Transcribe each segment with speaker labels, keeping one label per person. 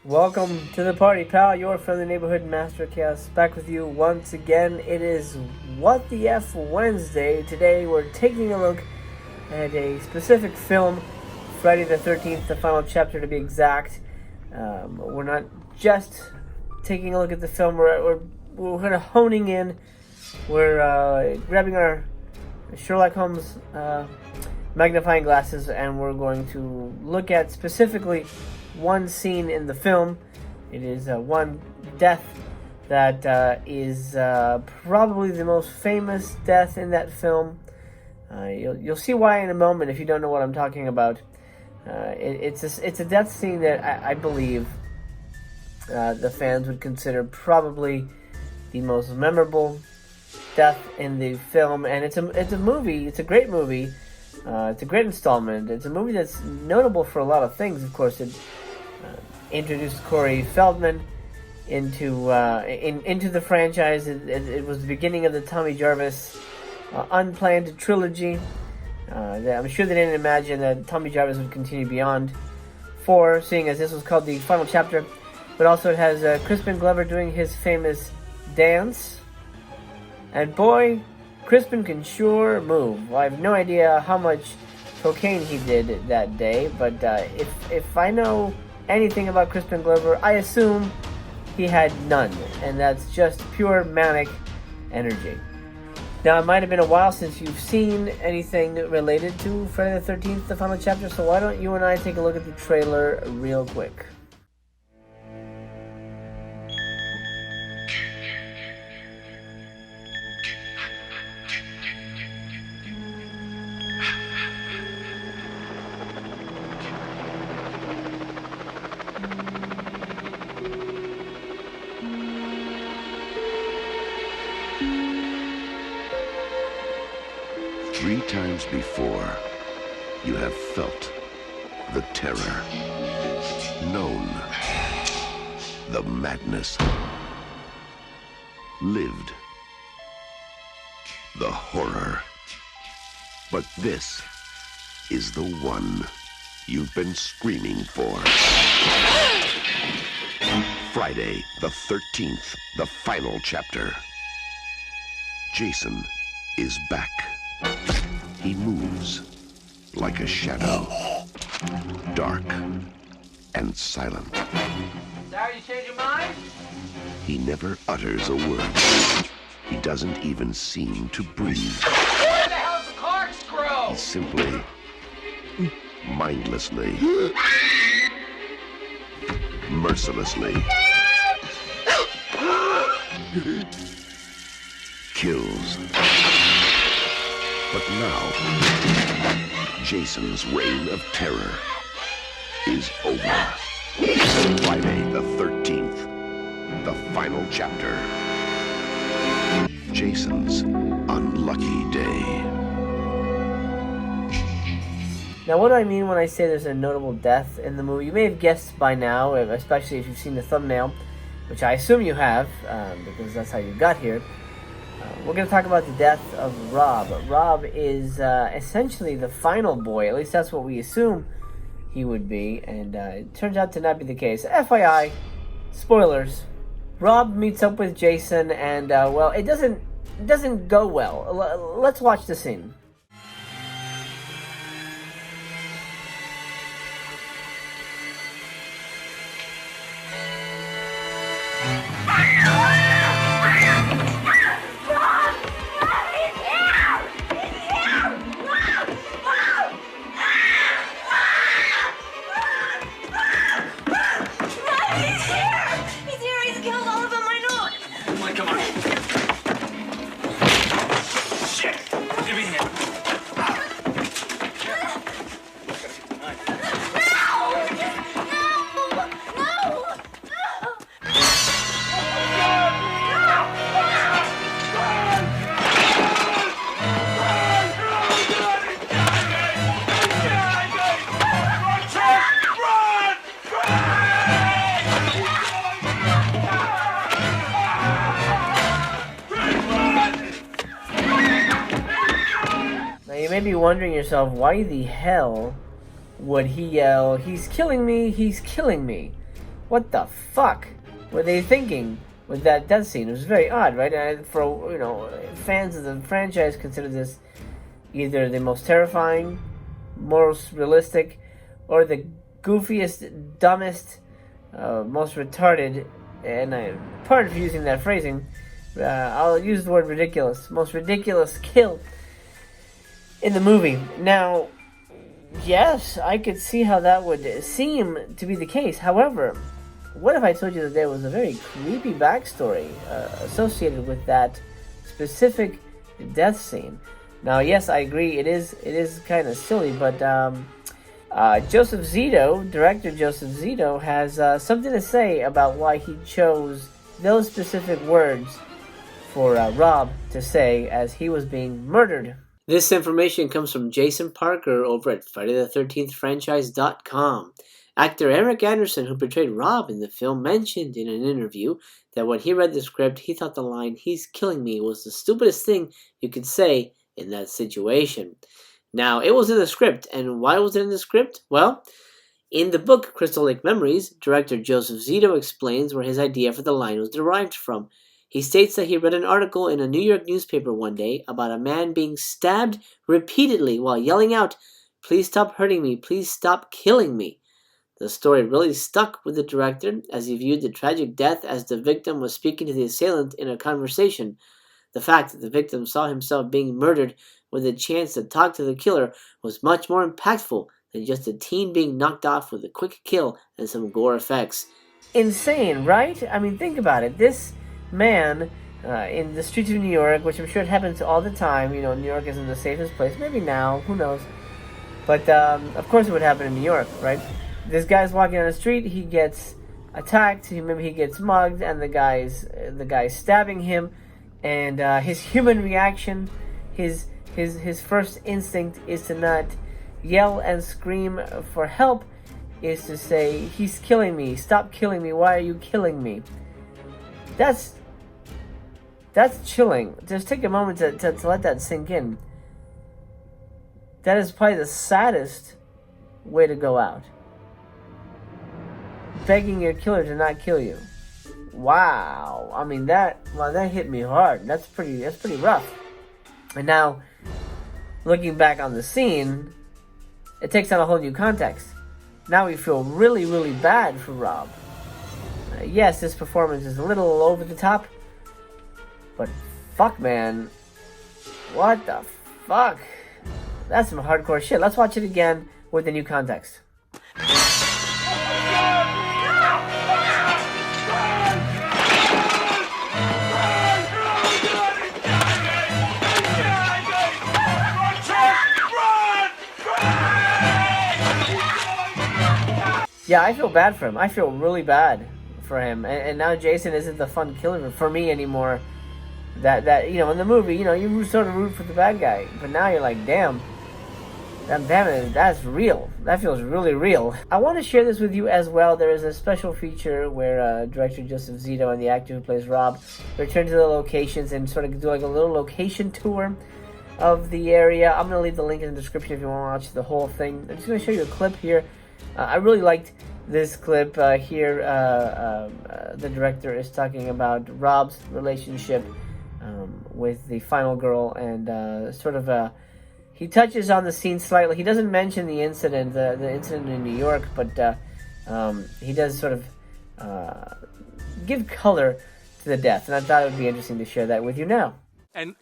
Speaker 1: Welcome to the party, pal. Your friendly neighborhood Master of Chaos, back with you once again. It is What the F Wednesday. Today we're taking a look at a specific film, Friday the 13th, the final chapter to be exact. We're not just taking a look at the film, we're kind of honing in. We're grabbing our Sherlock Holmes magnifying glasses, and we're going to look at specifically one scene in the film. It is one death that is probably the most famous death in that film. You'll see why in a moment if you don't know what I'm talking about. It's a death scene that I believe the fans would consider probably the most memorable death in the film, and it's a movie. It's a great movie. It's a great installment. It's a movie that's notable for a lot of things. Of course, it introduced Corey Feldman into the franchise. It was the beginning of the Tommy Jarvis unplanned trilogy. I'm sure they didn't imagine that Tommy Jarvis would continue beyond 4, seeing as this was called the final chapter. But also it has Crispin Glover doing his famous dance. And boy, Crispin can sure move. I have no idea how much cocaine he did that day, but if I know anything about Crispin Glover, I assume he had none, and that's just pure manic energy. Now, it might have been a while since you've seen anything related to Friday the 13th, the final chapter, so why don't you and I take a look at the trailer real quick.
Speaker 2: Three times before, you have felt the terror, known the madness, lived the horror. But this is the one you've been screaming for. Friday the 13th, the final chapter. Jason is back. He moves like a shadow, dark and silent.
Speaker 1: Sorry you changed your mind?
Speaker 2: He never utters a word. He doesn't even seem to breathe.
Speaker 1: Where the hell's the corkscrew?
Speaker 2: He simply, mindlessly, mercilessly kills. But now, Jason's reign of terror is over. Friday the 13th, the final chapter. Jason's unlucky day.
Speaker 1: Now, what do I mean when I say there's a notable death in the movie? You may have guessed by now, especially if you've seen the thumbnail, which I assume you have, because that's how you got here. We're going to talk about the death of Rob. Rob is essentially the final boy. At least that's what we assume he would be. And it turns out to not be the case. FYI, spoilers. Rob meets up with Jason and, well, it doesn't go well. Let's watch the scene. You may be wondering yourself, why the hell would he yell, "He's killing me, he's killing me"? what the fuck were they thinking with that death scene? It was very odd, right? And for, you know, fans of the franchise consider this either the most terrifying, most realistic, or the goofiest, dumbest, most retarded, and pardon for using that phrasing, I'll use the word ridiculous, most ridiculous kill in the movie. Now, yes, I could see how that would seem to be the case. However, what if I told you that there was a very creepy backstory associated with that specific death scene? Now, yes, I agree, it is kind of silly, but Joseph Zito, director Joseph Zito, has something to say about why he chose those specific words for Rob to say as he was being murdered. This information comes from Jason Parker over at FridayThe13thFranchise.com. Actor Eric Anderson, who portrayed Rob in the film, mentioned in an interview that when he read the script, he thought the line, "He's killing me," was the stupidest thing you could say in that situation. Now, it was in the script, and why was it in the script? Well, in the book Crystal Lake Memories, director Joseph Zito explains where his idea for the line was derived from. He states that he read an article in a New York newspaper one day about a man being stabbed repeatedly while yelling out, "Please stop hurting me, please stop killing me." The story really stuck with the director as he viewed the tragic death as the victim was speaking to the assailant in a conversation. The fact that the victim saw himself being murdered with a chance to talk to the killer was much more impactful than just a teen being knocked off with a quick kill and some gore effects. Insane, right? I mean, think about it. This man in the streets of New York, which I'm sure it happens all the time. You know, New York isn't the safest place. Maybe now, who knows? But of course it would happen in New York, right? This guy's walking on the street. He gets attacked. Maybe he gets mugged, and the guy's stabbing him. And his human reaction, his first instinct is to not yell and scream for help, is to say, "He's killing me. Stop killing me. Why are you killing me?" That's chilling. Just take a moment to let that sink in. That is probably the saddest way to go out. Begging your killer to not kill you. Wow. I mean, that hit me hard. That's pretty rough. And now, looking back on the scene, it takes on a whole new context. Now we feel really, really bad for Rob. Yes, this performance is a little over the top, but fuck, man. What the fuck? That's some hardcore shit. Let's watch it again with the new context. Yeah, I feel bad for him. I feel really bad for him. And now Jason isn't the fun killer for me anymore. That you know, in the movie, you know, you sort of root for the bad guy. But now you're like, damn, that's real. That feels really real. I want to share this with you as well. There is a special feature where director Joseph Zito and the actor who plays Rob return to the locations and sort of do like a little location tour of the area. I'm going to leave the link in the description if you want to watch the whole thing. I'm just going to show you a clip here. I really liked this clip here. The director is talking about Rob's relationship with the final girl, and he touches on the scene slightly. He doesn't mention the incident, the incident in New York, but he does sort of give color to the death, and I thought it would be interesting to share that with you now.
Speaker 3: And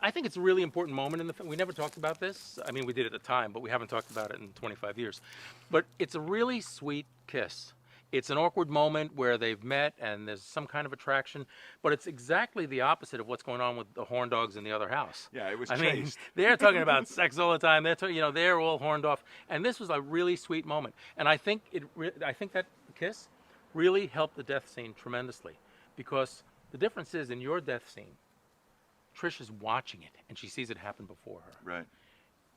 Speaker 3: I think it's a really important moment in the film. We never talked about this. I mean, we did at the time, but we haven't talked about it in 25 years. But it's a really sweet kiss. It's an awkward moment where they've met and there's some kind of attraction, but it's exactly the opposite of what's going on with the horn dogs in the other house.
Speaker 4: Yeah, it was
Speaker 3: I mean, they're talking about sex all the time. They're all horned off, and this was a really sweet moment. And I think that kiss really helped the death scene tremendously, because the difference is in your death scene, Trish is watching it, and she sees it happen before her.
Speaker 4: Right.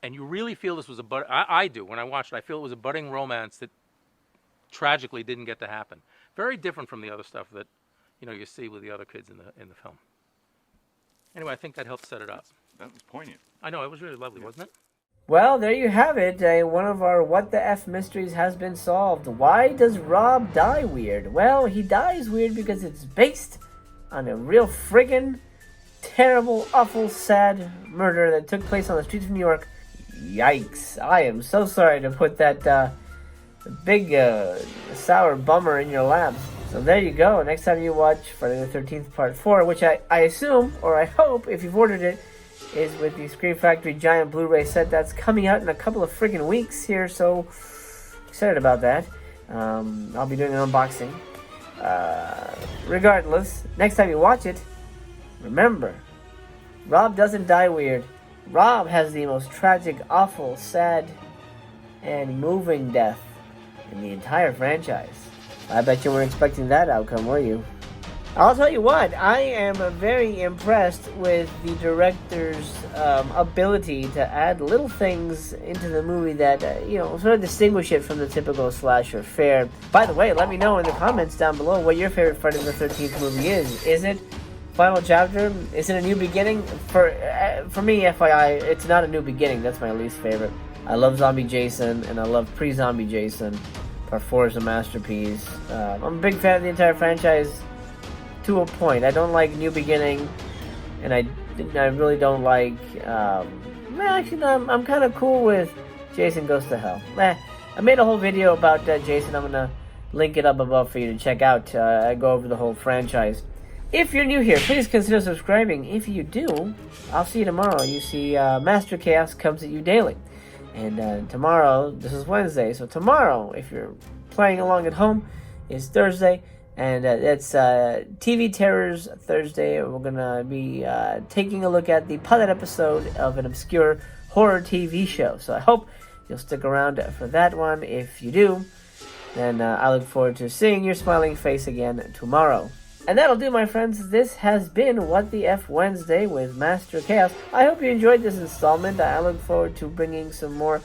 Speaker 3: And you really feel this was I do, when I watched it, I feel it was a budding romance that tragically didn't get to happen. Very different from the other stuff that, you see with the other kids in the film. Anyway, I think that helped set it up.
Speaker 4: That was poignant.
Speaker 3: I know, it was really lovely, wasn't it?
Speaker 1: Well, there you have it. One of our What the F mysteries has been solved. Why does Rob die weird? Well, he dies weird because it's based on a real friggin' terrible, awful, sad murder that took place on the streets of New York. Yikes. I am so sorry to put that big sour bummer in your laps. So there you go. Next time you watch Friday the 13th Part 4, which I assume, or I hope, if you've ordered it, is with the Scream Factory giant Blu-ray set that's coming out in a couple of friggin' weeks here, so excited about that. I'll be doing an unboxing. Regardless, next time you watch it, remember, Rob doesn't die weird. Rob has the most tragic, awful, sad, and moving death in the entire franchise. I bet you weren't expecting that outcome, were you? I'll tell you what, I am very impressed with the director's ability to add little things into the movie that, sort of distinguish it from the typical slasher fare. By the way, let me know in the comments down below what your favorite Friday the 13th movie is. Is it Final Chapter? Is it A New Beginning? For me, FYI, it's not A New Beginning. That's my least favorite. I love Zombie Jason, and I love pre-Zombie Jason. Part 4 is a masterpiece. I'm a big fan of the entire franchise. To a point. I don't like New Beginning, and I really don't like. Actually, no, I'm kind of cool with Jason Goes to Hell. I made a whole video about Jason. I'm gonna link it up above for you to check out. I go over the whole franchise. If you're new here, please consider subscribing. If you do, I'll see you tomorrow. You see, Master Chaos comes at you daily, and tomorrow, this is Wednesday, so tomorrow, if you're playing along at home, is Thursday. And it's TV Terrors Thursday. We're going to be taking a look at the pilot episode of an obscure horror TV show. So I hope you'll stick around for that one. If you do, then I look forward to seeing your smiling face again tomorrow. And that'll do, my friends. This has been What the F Wednesday with Master Chaos. I hope you enjoyed this installment. I look forward to bringing some more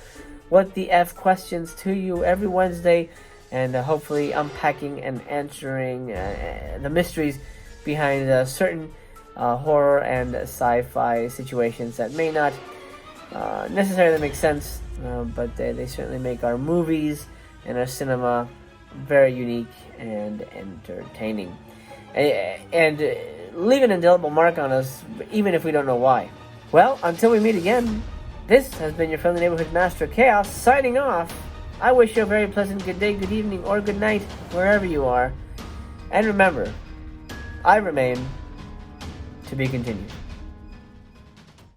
Speaker 1: What the F questions to you every Wednesday, and hopefully unpacking and answering the mysteries behind certain horror and sci-fi situations that may not necessarily make sense, but they certainly make our movies and our cinema very unique and entertaining. And leave an indelible mark on us, even if we don't know why. Well, until we meet again, this has been your friendly neighborhood Master Chaos, signing off. I wish you a very pleasant good day, good evening, or good night, wherever you are. And remember, I remain to be continued.